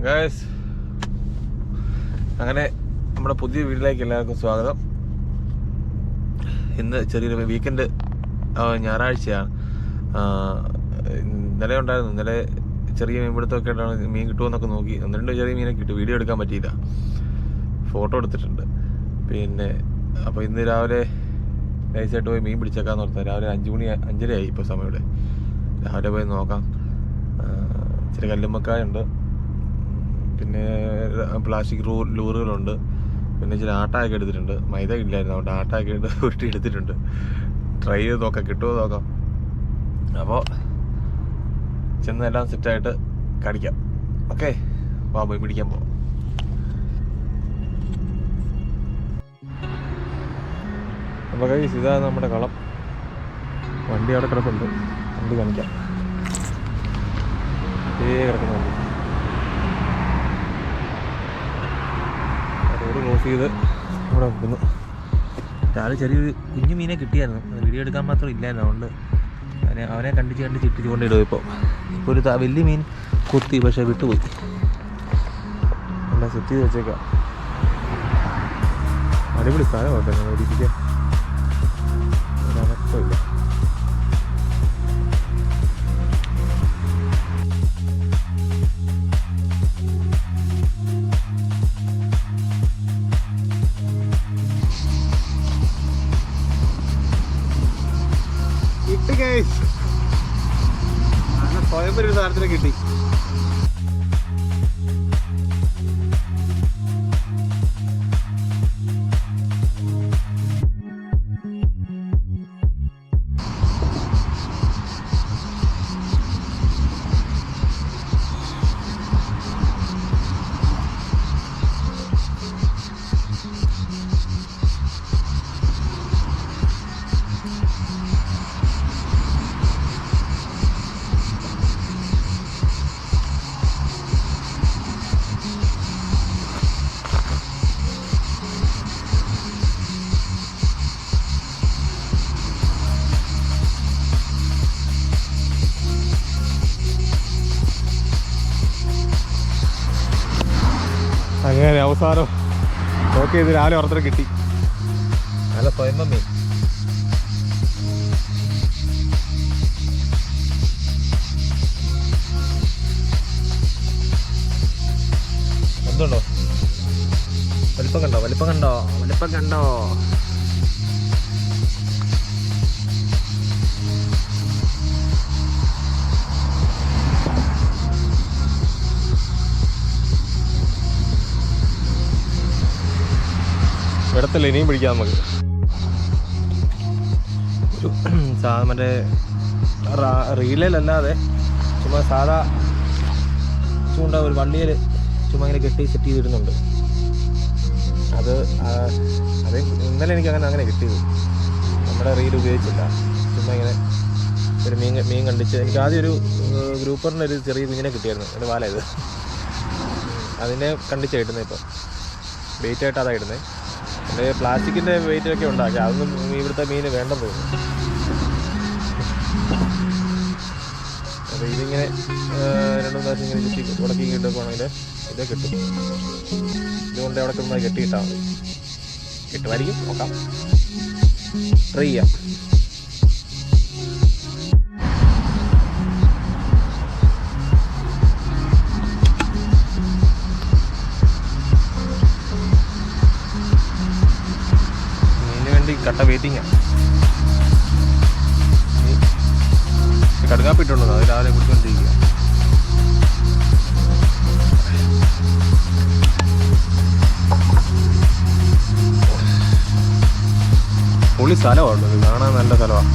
Guys, അങ്ങനെ നമ്മുടെ പുതിയ വീട്ടിലേക്ക് എല്ലാവർക്കും സ്വാഗതം. ഇന്ന് ചെറിയൊരു വീക്കെൻഡ്, ഞായറാഴ്ചയാണ്. ഇന്നലെ ഉണ്ടായിരുന്നു. ഇന്നലെ ചെറിയ മീൻപിടുത്തമൊക്കെ ആയിട്ടാണ് മീൻ കിട്ടുമെന്നൊക്കെ നോക്കി. 1-2 ചെറിയ മീനൊക്കെ കിട്ടും. വീഡിയോ എടുക്കാൻ പറ്റിയില്ല, ഫോട്ടോ എടുത്തിട്ടുണ്ട്. പിന്നെ അപ്പോൾ ഇന്ന് രാവിലെ നൈസായിട്ട് പോയി മീൻ പിടിച്ചേക്കാന്ന് ഓർത്താൽ രാവിലെ 5:30 ആയി ഇപ്പോൾ സമയം. രാവിലെ പോയി നോക്കാം. ഇച്ചിരി കല്ലുമ്മക്കായുണ്ട്, പിന്നെ പ്ലാസ്റ്റിക് ലൂറുകളുണ്ട്, പിന്നെ ഇച്ചിരി ആട്ടയൊക്കെ എടുത്തിട്ടുണ്ട്. മൈദ ഇല്ലായിരുന്നു, അതുകൊണ്ട് ആട്ടയൊക്കെ ഉരുട്ടി എടുത്തിട്ടുണ്ട്. ട്രൈ ചെയ്ത് നോക്കാം, കിട്ടുമോ നോക്കാം. അപ്പോൾ ചെന്ന് എല്ലാം സെറ്റായിട്ട് കടിക്കാം. ഓക്കെ, പോയി പിടിക്കാൻ പോവാം. അപ്പോൾ ഗൈസ്, ഇതാണ് നമ്മുടെ കളം. വണ്ടി അവിടെ കിടപ്പുണ്ട്, വണ്ടി കാണിക്കാം. കിടക്കുന്ന വണ്ടി റോഡ് ക്രോസ് ചെയ്ത് ഇവിടെ വെക്കുന്നു. രാവിലെ ചെറിയൊരു കുഞ്ഞു മീനെ കിട്ടിയായിരുന്നു, അത് വീഡിയോ എടുക്കാൻ മാത്രം ഇല്ലായിരുന്നു. അതുകൊണ്ട് അവനെ കണ്ടിച്ച് കൊണ്ടിടും. ഇപ്പോൾ ഒരു വലിയ മീൻ കുത്തി, പക്ഷേ വിട്ടുപോയി. എല്ലാം സെറ്റ് ചെയ്ത് വെച്ചേക്കാം. അടിപൊളി സ്ഥലമാണ് കേട്ടോ, ഒരിക്കലും ഒരനക്കമില്ല. സ്വയം ഒരു സാധനത്തിനെ കിട്ടി. അങ്ങനെ അവസാനം നോക്കി ചെയ്ത് രാവിലെ ഓർത്തരം കിട്ടി. നല്ല സ്വയംഭം മീൻ. എന്തുണ്ടോ? വലിപ്പം കണ്ടോ? ഇടത്തില്ല, ഇനിയും പിടിക്കാം നമുക്ക്. ഒരു മറ്റേ റീലല്ലാതെ ചുമ്മാ സാധാ ചൂണ്ട ഒരു വള്ളിയിൽ ചുമ്മാ ഇങ്ങനെ കെട്ടി സെറ്റ് ചെയ്തിടുന്നുണ്ട്. അത് ഇന്നലെ എനിക്ക് അങ്ങനെ കിട്ടിയത്. നമ്മുടെ റീൽ ഉപയോഗിച്ചില്ല, ചുമ്മാ ഇങ്ങനെ ഒരു മീൻ കണ്ടിച്ച്. എനിക്ക് ആദ്യം ഒരു ഗ്രൂപ്പറിൻ്റെ ഒരു ചെറിയ കുഞ്ഞിനെ കിട്ടിയായിരുന്നു, എൻ്റെ വാല ഇത്. അതിനെ കണ്ടിച്ചാണ് ഇടുന്നത്. ഇപ്പോൾ വെയിറ്റായിട്ട് അതാണ് ഇടുന്നത്. എൻ്റെ പ്ലാസ്റ്റിക്കിൻ്റെ വെയിറ്റൊക്കെ ഉണ്ടാക്കി, അതൊന്നും ഇവിടുത്തെ മീൻ വേണ്ടെന്ന് തോന്നുന്നു. അപ്പോൾ ഇതിങ്ങനെ 2-3 പ്രാവശ്യം ഇങ്ങനെ ചുറ്റി ഉടക്കി കിട്ടുകയാണെങ്കിൽ ഇത് കിട്ടും. ഇതുകൊണ്ട് അവിടെ കിടന്നാൽ കെട്ടിയിട്ടാൽ മതി. കിട്ടുമായിരിക്കും, നോക്കാം, ട്രൈ ചെയ്യാം. കട്ട വെയിറ്റിങ്ങാണ്. കടുകാപ്പിട്ടുണ്ടോ? അത് രാവിലെ കുടിച്ചുകൊണ്ടിരിക്കുക. പൊളി സ്ഥലമാണ്, കാണാൻ നല്ല സ്ഥലമാണ്.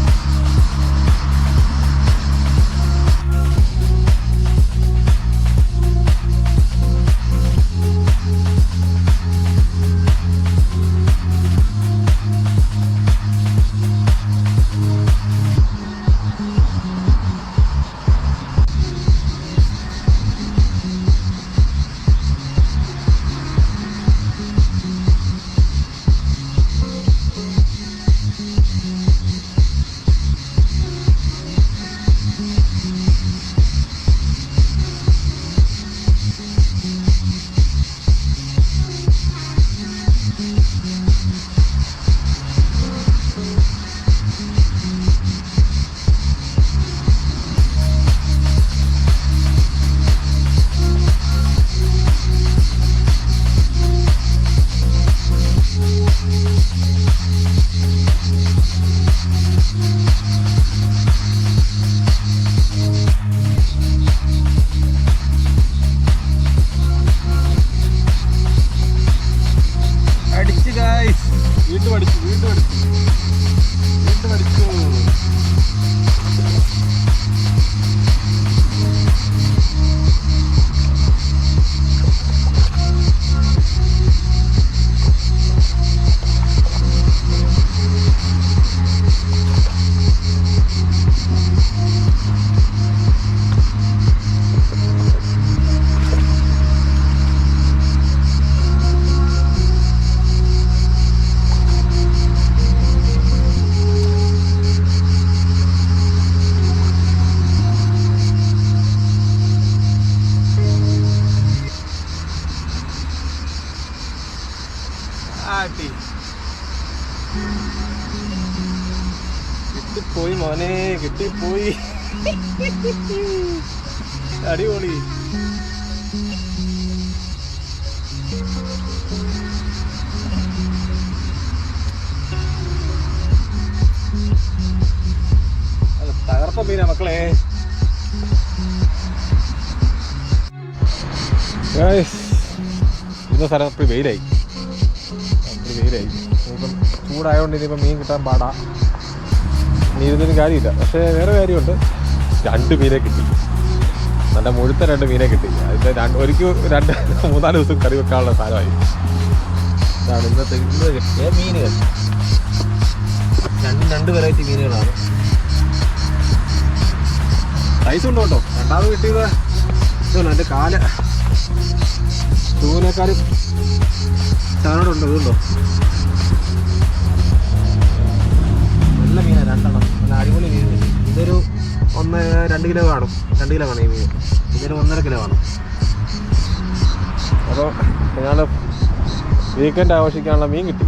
കിട്ടിപ്പോയി. അടിപൊളി. തകർപ്പ മീനാ മക്കളെ. ഇന്ന സ്ഥലത്ത് വെയിലായി. ഇനിയിപ്പം ചൂടായതുകൊണ്ട് ഇനിയിപ്പം മീൻ കിട്ടാൻ പാടാ. ഇനി ഇരുന്നൊരു കാര്യമില്ല. പക്ഷേ വേറെ കാര്യമുണ്ട്, 2 മീനെ കിട്ടി. നല്ല മുഴുത്ത 2 മീനെ കിട്ടി. അതിൻ്റെ ഒരിക്കലും 2-3-4 ദിവസം കറി വെക്കാനുള്ള സാധനമായി. ഇതാണ് ഇന്ന് കിട്ടിയ മീനുകൾ. 2 വെറൈറ്റി മീനുകളാണ്. സൈസ് ഉണ്ടോ കേട്ടോ. രണ്ടാമത് കിട്ടിയത് ഇതുണ്ടോ, എൻ്റെ കാല് തൂവിനേക്കാളും ചാനോടുണ്ട്. ഇതുണ്ടോ, നല്ല മീനാണ്. 2 എണ്ണം നല്ല അടിപൊളി മീൻ. ഇതൊരു 1-2 കിലോ കാണും. 2 കിലോ കാണും ഈ മീൻ. ഇതൊരു 1.5 കിലോ കാണും. അപ്പോൾ ഞങ്ങൾ വീക്കെൻഡ് ആഘോഷിക്കാനുള്ള മീൻ കിട്ടി.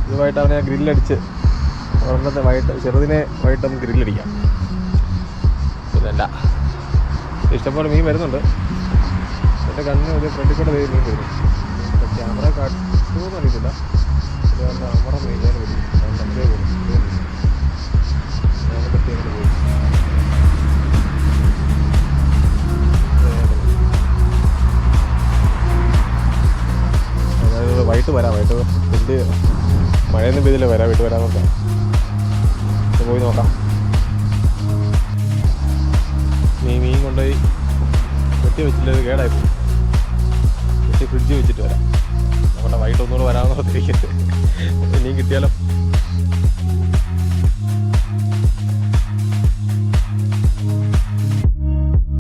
ഇതുമായിട്ട് അവനെ ഗ്രില്ലടിച്ച് ഒരെണ്ണത്തെ ചെറുതിനെ വൈകിട്ട് നമുക്ക് ഗ്രില്ലടിക്കാം. ഇതല്ല, ഇഷ്ടംപോലെ മീൻ വരുന്നുണ്ട്. എൻ്റെ കണ്ണിന് ഒരു ഫ്രണ്ടിൽ കൂടെ മീൻ വരും. ക്യാമറ കാട്ടുമെന്ന് അറിയത്തില്ല. അമറ മീൻ ഞാൻ വരും. നമ്മുടെ വരും. ഞാൻ പറ്റി അങ്ങനെ പോയി. അതായത് വൈകിട്ട് വരാം. വൈകിട്ട് വലിയ മഴയൊന്നും പെയ്തില്ല. വീട്ടിൽ വരാൻ നോക്കാം. പോയി നോക്കാം. മീൻ കൊണ്ടുപോയി വെട്ടി വെച്ചില്ല, കേടായി പോയി. വെട്ടി ഫ്രിഡ്ജ് വെച്ചിട്ട് വരാം. നമ്മുടെ വൈകിട്ട് ഒന്നുകൂടെ വരാമെന്ന് ഓർത്തിരിക്കരുത്. മീൻ കിട്ടിയാലോ.